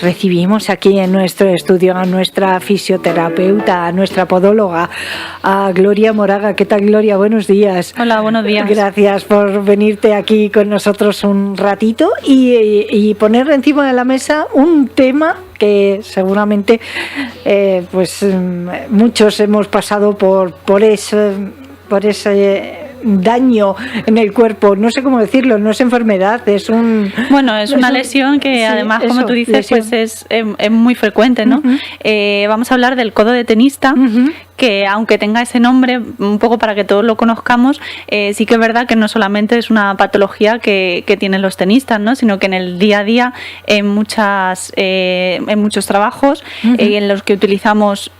recibimos aquí en nuestro estudio a nuestra fisioterapeuta, a nuestra podóloga, a Gloria Moraga. ¿Qué tal, Gloria? Buenos días. Hola, buenos días. Gracias por venirte aquí con nosotros un ratito y poner encima de la mesa un tema que seguramente muchos hemos pasado por ese daño en el cuerpo, no sé cómo decirlo, no es enfermedad, es una lesión que además, como tú dices, lesión. Pues es muy frecuente, ¿no? Vamos a hablar del codo de tenista, que aunque tenga ese nombre, un poco para que todos lo conozcamos, sí que es verdad que no solamente es una patología que tienen los tenistas, ¿no? Sino que en el día a día, en muchos trabajos en los que utilizamos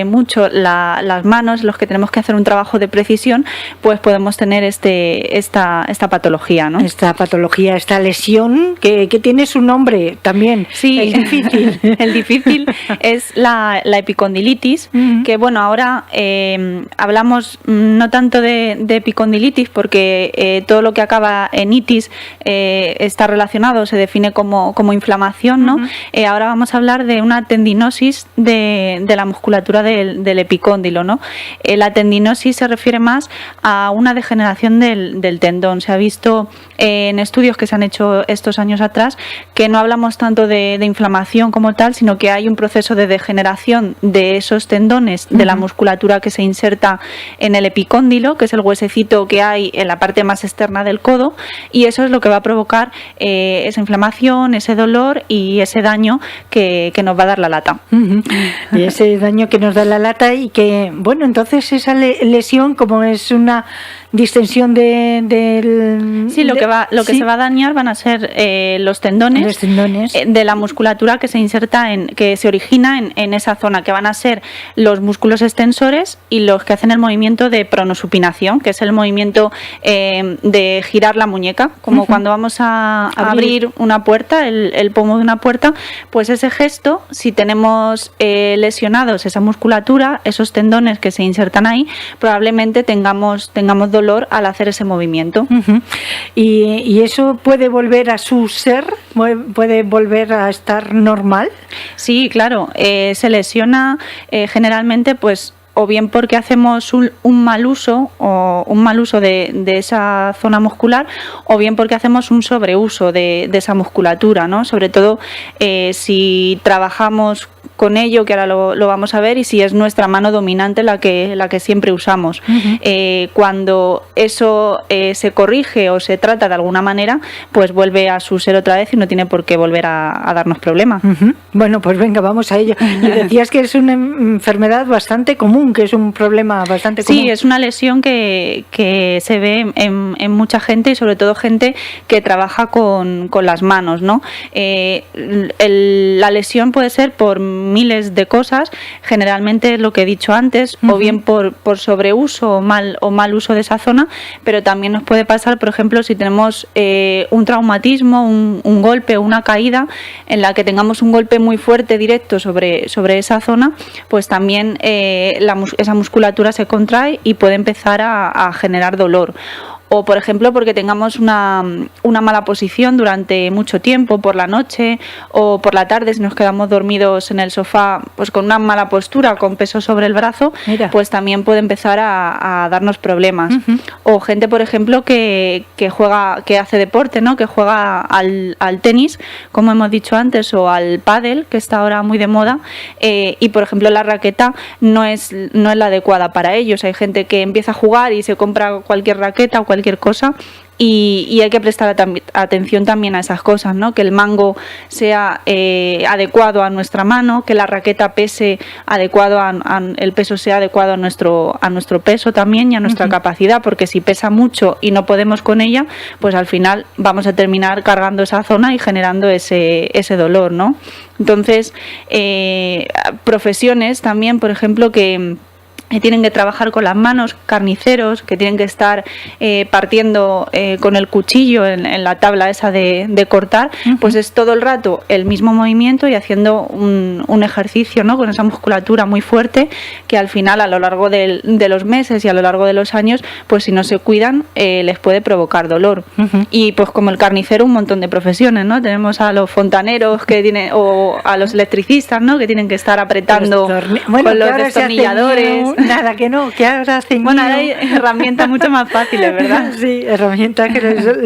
mucho las manos, en los que tenemos que hacer un trabajo de precisión, pues podemos tener esta patología, ¿no? Esta patología, esta lesión que tiene su nombre también. Sí, es difícil. El difícil es la epicondilitis, que bueno, ahora hablamos no tanto de epicondilitis porque todo lo que acaba en itis está relacionado, se define como inflamación, ¿no? Ahora vamos a hablar de una tendinosis de la musculatura del epicóndilo, ¿no? La tendinosis se refiere más a una degeneración del tendón. Se ha visto en estudios que se han hecho estos años atrás que no hablamos tanto de inflamación como tal, sino que hay un proceso de degeneración de esos tendones de la musculatura que se inserta en el epicóndilo, que es el huesecito que hay en la parte más externa del codo, y eso es lo que va a provocar esa inflamación, ese dolor y ese daño que nos va a dar la lata. Y ese daño que nos da la lata y que, bueno, entonces esa lesión, como es una distensión del... Sí, lo que se va a dañar van a ser los tendones de la musculatura que se inserta que se origina en esa zona, que van a ser los músculos extensores y los que hacen el movimiento de pronosupinación, que es el movimiento de girar la muñeca, como cuando vamos a abrir una puerta, el pomo de una puerta, pues ese gesto, si tenemos lesionados esa musculatura, esos tendones que se insertan ahí, probablemente tengamos dolor al hacer ese movimiento. ¿Y eso puede volver a su ser? ¿Puede volver a estar normal? Sí, claro. Se lesiona generalmente, pues, o bien porque hacemos un mal uso de esa zona muscular, o bien porque hacemos un sobreuso de esa musculatura, ¿no? Sobre todo si trabajamos con ello, que ahora lo vamos a ver, y si es nuestra mano dominante la que siempre usamos. Cuando eso se corrige o se trata de alguna manera, pues vuelve a su ser otra vez y no tiene por qué volver a darnos problemas. Bueno, pues venga, vamos a ello. Y decías que es una enfermedad bastante común, que es un problema bastante común. Sí, es una lesión que se ve en mucha gente, y sobre todo gente que trabaja con las manos, ¿no? La lesión puede ser por miles de cosas, generalmente lo que he dicho antes, o bien por sobreuso o mal uso de esa zona, pero también nos puede pasar, por ejemplo, si tenemos un traumatismo, un golpe o una caída en la que tengamos un golpe muy fuerte directo sobre esa zona, pues también esa musculatura se contrae y puede empezar a generar dolor. O, por ejemplo, porque tengamos una mala posición durante mucho tiempo, por la noche o por la tarde, si nos quedamos dormidos en el sofá, pues con una mala postura, con peso sobre el brazo, pues también puede empezar a darnos problemas. O gente, por ejemplo, que hace deporte, ¿no? Que juega al tenis, como hemos dicho antes, o al pádel, que está ahora muy de moda, y, por ejemplo, la raqueta no es la adecuada para ellos. Hay gente que empieza a jugar y se compra cualquier raqueta o cualquier cosa, y hay que prestar atención también a esas cosas, ¿no? Que el mango sea adecuado a nuestra mano, que la raqueta pese adecuado, el peso sea adecuado a nuestro peso también y a nuestra capacidad, porque si pesa mucho y no podemos con ella, pues al final vamos a terminar cargando esa zona y generando ese dolor, ¿no? Entonces, profesiones también, por ejemplo, que tienen que trabajar con las manos, carniceros que tienen que estar partiendo con el cuchillo en la tabla esa de cortar, pues es todo el rato el mismo movimiento y haciendo un ejercicio, ¿no?, con esa musculatura muy fuerte que al final, a lo largo de los meses y a lo largo de los años, pues si no se cuidan les puede provocar dolor. Y pues como el carnicero, un montón de profesiones, ¿no? Tenemos a los fontaneros que tienen, o a los electricistas, ¿no?, que tienen que estar apretando con los destornilladores. Nada, que no, que ahora hacen... Bueno, ahora hay herramientas mucho más fáciles, ¿verdad? Sí, herramientas que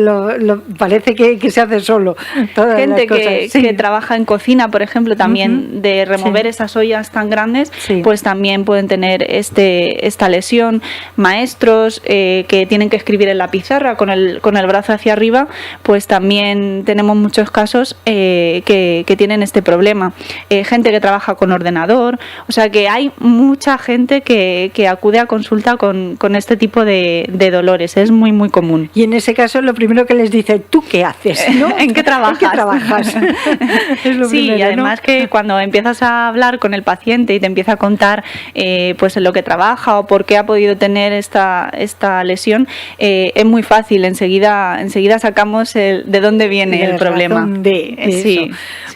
parece que se hace solo. Todas gente las cosas. que trabaja en cocina, por ejemplo, también de remover esas ollas tan grandes, pues también pueden tener esta lesión. Maestros que tienen que escribir en la pizarra con el brazo hacia arriba, pues también tenemos muchos casos que tienen este problema. Gente que trabaja con ordenador, o sea que hay mucha gente que acude a consulta con este tipo de dolores, es muy muy común. Y en ese caso lo primero que les dice, ¿tú qué haces? ¿No? ¿En qué trabajas? ¿En qué trabajas? Es lo sí, primero, y además, ¿no?, que cuando empiezas a hablar con el paciente y te empieza a contar pues en lo que trabaja o por qué ha podido tener esta lesión, es muy fácil, enseguida sacamos de dónde viene el problema. Sí,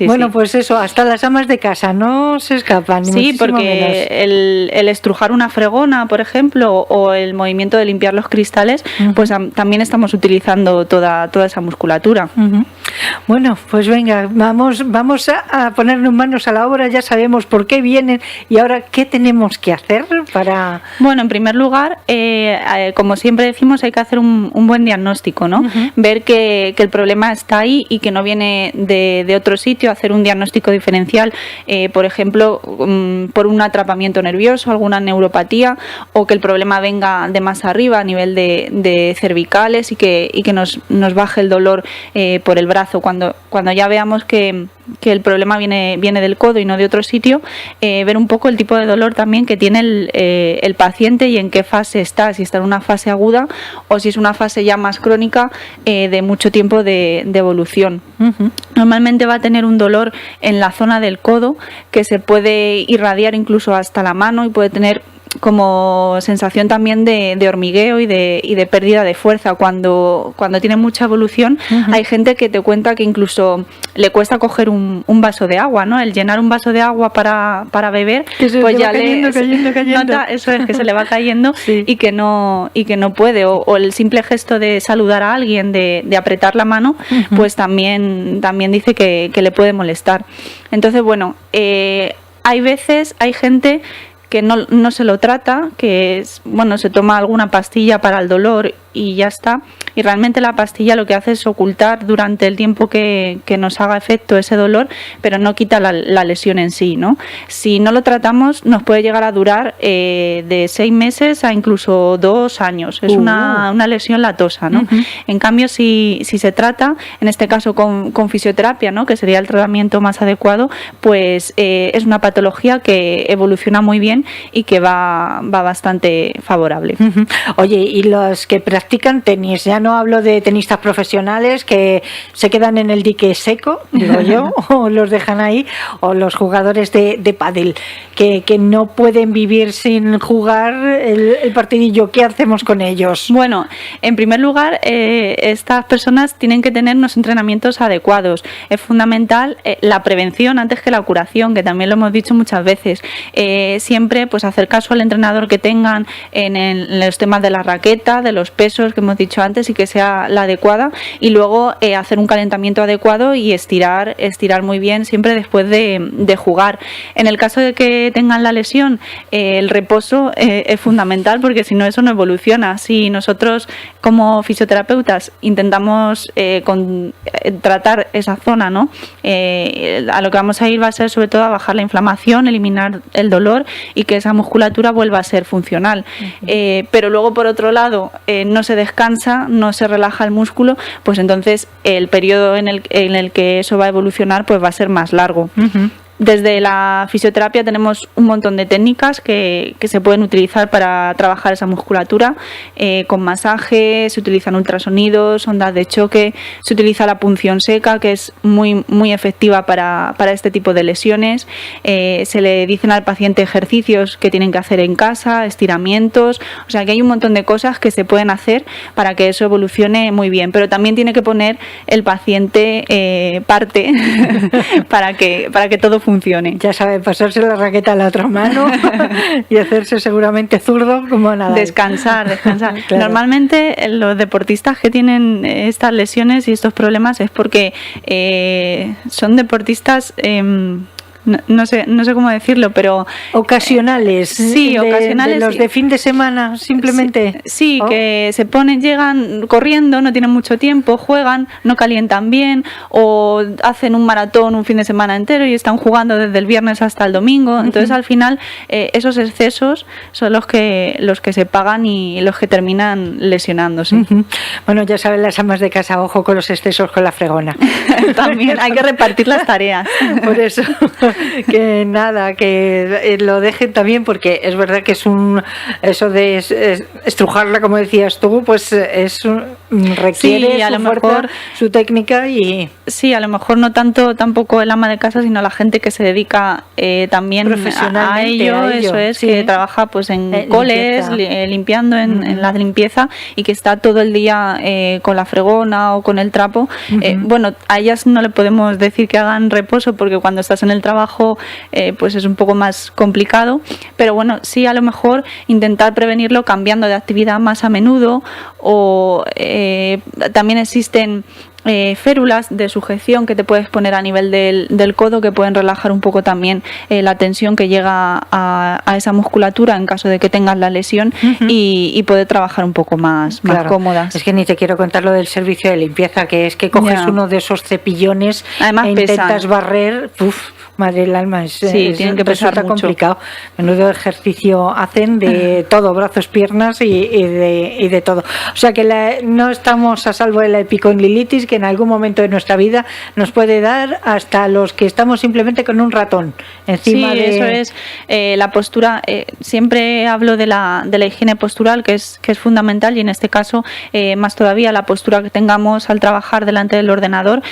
bueno, pues eso, hasta las amas de casa no se escapan. Sí, porque el estrujar una fregona, por ejemplo, o el movimiento de limpiar los cristales, pues también estamos utilizando toda esa musculatura. Bueno, pues venga, vamos a ponernos manos a la obra, ya sabemos por qué vienen y ahora qué tenemos que hacer para... Bueno, en primer lugar, como siempre decimos, hay que hacer un buen diagnóstico, ¿no? Ver que el problema está ahí y que no viene de otro sitio, hacer un diagnóstico diferencial, por ejemplo, por un atrapamiento nervioso, alguna neuropatía, o que el problema venga de más arriba a nivel de cervicales y que nos baje el dolor por el brazo. Cuando ya veamos que el problema viene del codo y no de otro sitio, ver un poco el tipo de dolor también que tiene el paciente y en qué fase está, si está en una fase aguda o si es una fase ya más crónica de mucho tiempo de evolución. Normalmente va a tener un dolor en la zona del codo que se puede irradiar incluso hasta la mano y puede tener como sensación también de hormigueo y de pérdida de fuerza. Cuando tiene mucha evolución, hay gente que te cuenta que incluso le cuesta coger un vaso de agua, ¿no? El llenar un vaso de agua para beber, pues ya cayendo. Nota, eso es, que se le va cayendo y que no puede, o el simple gesto de saludar a alguien, de apretar la mano, pues también dice que le puede molestar. Entonces, bueno, hay gente que no se lo trata, que se toma alguna pastilla para el dolor y ya está, y realmente la pastilla lo que hace es ocultar durante el tiempo que nos haga efecto ese dolor, pero no quita la lesión en sí, ¿no? Si no lo tratamos nos puede llegar a durar de 6 meses a incluso 2 años, es una lesión latosa, ¿no? En cambio, si se trata, en este caso con fisioterapia, ¿no?, que sería el tratamiento más adecuado, pues es una patología que evoluciona muy bien y que va bastante favorable. Oye, y los que practican tenis, ya no hablo de tenistas profesionales que se quedan en el dique seco, digo yo, o los dejan ahí, o los jugadores de pádel, que no pueden vivir sin jugar el partidillo, ¿qué hacemos con ellos? Bueno, en primer lugar, estas personas tienen que tener unos entrenamientos adecuados. Es fundamental la prevención antes que la curación, que también lo hemos dicho muchas veces. Siempre pues hacer caso al entrenador que tengan en los temas de la raqueta, de los pesos que hemos dicho antes, y que sea la adecuada, y luego hacer un calentamiento adecuado y estirar muy bien siempre después de jugar. En el caso de que tengan la lesión, el reposo es fundamental, porque si no, eso no evoluciona. Si nosotros como fisioterapeutas intentamos tratar esa zona, ¿no? A lo que vamos a ir va a ser sobre todo a bajar la inflamación, eliminar el dolor y que esa musculatura vuelva a ser funcional. Pero luego, por otro lado, no se descansa, no se relaja el músculo, pues entonces el periodo en el que eso va a evolucionar pues va a ser más largo. Desde la fisioterapia tenemos un montón de técnicas que se pueden utilizar para trabajar esa musculatura, con masaje, se utilizan ultrasonidos, ondas de choque, se utiliza la punción seca, que es muy, muy efectiva para este tipo de lesiones. Se le dicen al paciente ejercicios que tienen que hacer en casa, estiramientos, o sea que hay un montón de cosas que se pueden hacer para que eso evolucione muy bien, pero también tiene que poner el paciente parte para que todo funcione. Ya sabe, pasarse la raqueta a la otra mano y hacerse seguramente zurdo como nada. Descansar. Claro. Normalmente los deportistas que tienen estas lesiones y estos problemas es porque son deportistas... No sé cómo decirlo, pero... Ocasionales. Sí, ocasionales. De los de fin de semana, simplemente. Sí, que se llegan corriendo, no tienen mucho tiempo, juegan, no calientan bien, o hacen un maratón un fin de semana entero y están jugando desde el viernes hasta el domingo. Entonces, al final, esos excesos son los que se pagan y los que terminan lesionándose. Bueno, ya saben las amas de casa, ojo con los excesos con la fregona. También hay que repartir las tareas. Por eso... que nada, que lo dejen también, porque es verdad que eso de estrujarla, como decías tú, pues requiere sí, a su lo fuerza, mejor su técnica y... Sí, a lo mejor no tanto tampoco el ama de casa, sino la gente que se dedica también a ello, eso es, sí. Que trabaja pues en coles, limpiando en la limpieza y que está todo el día con la fregona o con el trapo. Bueno, a ellas no le podemos decir que hagan reposo porque cuando estás en el trabajo pues es un poco más complicado, pero bueno, sí a lo mejor intentar prevenirlo cambiando de actividad más a menudo, o también existen férulas de sujeción que te puedes poner a nivel del codo, que pueden relajar un poco también la tensión que llega a esa musculatura en caso de que tengas la lesión, y poder trabajar un poco más cómodas. Es que ni te quiero contar lo del servicio de limpieza, que es que coges uno de esos cepillones, además intentas barrer, madre del alma, tienen que pesar mucho. Complicado. Menudo ejercicio hacen de todo, brazos, piernas y de todo. O sea que no estamos a salvo de la epicondilitis, que en algún momento de nuestra vida nos puede dar, hasta los que estamos simplemente con un ratón encima. Sí, eso es. La postura, siempre hablo de la higiene postural, que es fundamental, y en este caso más todavía la postura que tengamos al trabajar delante del ordenador,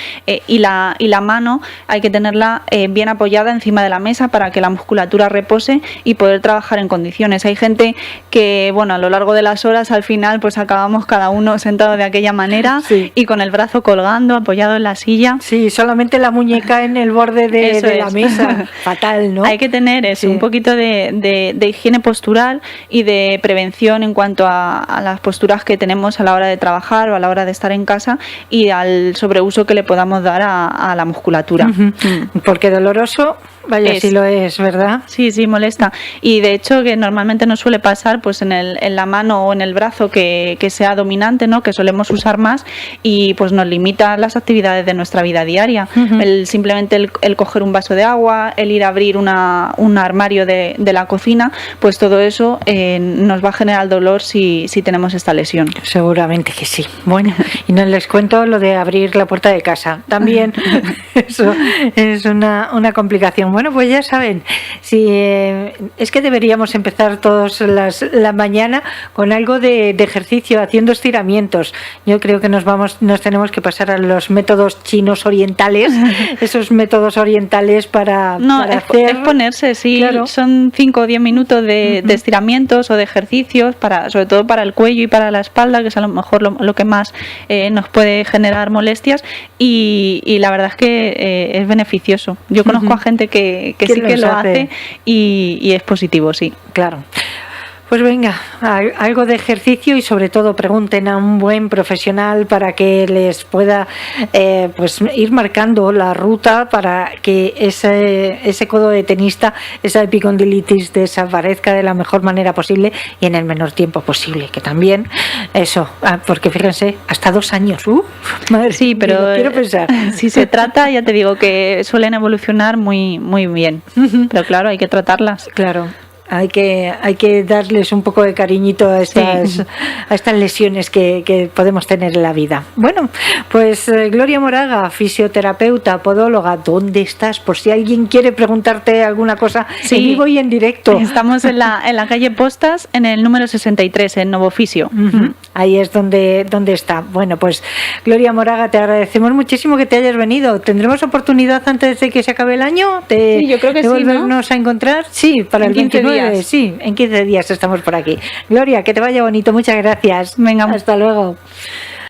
y la mano hay que tenerla bien apoyada encima de la mesa para que la musculatura repose y poder trabajar en condiciones. Hay gente que, bueno, a lo largo de las horas al final pues acabamos cada uno sentado de aquella manera, y con el brazo colgando, apoyado en la silla. Sí, solamente la muñeca en el borde de la mesa. Fatal, ¿no? Hay que tener un poquito de higiene postural y de prevención en cuanto a las posturas que tenemos a la hora de trabajar o a la hora de estar en casa, y al sobreuso que le podamos dar a la musculatura. Porque doloroso, vaya, sí lo es, ¿verdad? Sí, molesta. Y de hecho que normalmente nos suele pasar pues en la mano o en el brazo que sea dominante, ¿no? Que solemos usar más, y pues nos limita las actividades de nuestra vida diaria. Simplemente el coger un vaso de agua, el ir a abrir un armario de la cocina, pues todo eso nos va a generar dolor si tenemos esta lesión. Seguramente que sí. Bueno, y no les cuento lo de abrir la puerta de casa. También eso es una complicación. Bueno, pues ya saben, es que deberíamos empezar todos la mañana con algo de ejercicio, haciendo estiramientos. Yo creo que nos tenemos que pasar a los métodos chinos orientales, esos métodos orientales para hacer... es ponerse, sí, claro. Son 5 o 10 minutos de estiramientos o de ejercicios, sobre todo para el cuello y para la espalda, que es a lo mejor lo que más nos puede generar molestias, y la verdad es que es beneficioso. Yo conozco a gente que sí que lo hace y es positivo, sí. Claro. Pues venga, algo de ejercicio, y sobre todo pregunten a un buen profesional para que les pueda pues ir marcando la ruta para que ese codo de tenista, esa epicondilitis, desaparezca de la mejor manera posible y en el menor tiempo posible. Que también eso, porque fíjense, hasta 2 años. Madre, sí, pero quiero pensar. Si se trata, ya te digo que suelen evolucionar muy, muy bien. Pero claro, hay que tratarlas. Claro. Hay que darles un poco de cariñito a estas lesiones que podemos tener en la vida. Bueno, pues Gloria Moraga, fisioterapeuta, podóloga, ¿dónde estás? Por si alguien quiere preguntarte alguna cosa en vivo y en directo. Estamos en la calle Postas, en el número 63, en Novo Fisio. Ahí es donde está. Bueno, pues Gloria Moraga, te agradecemos muchísimo que te hayas venido. ¿Tendremos oportunidad antes de que se acabe el año sí, yo creo que de volvernos a encontrar? Sí, para el 29. Sí, en 15 días estamos por aquí. Gloria, que te vaya bonito. Muchas gracias. Venga. Hasta luego.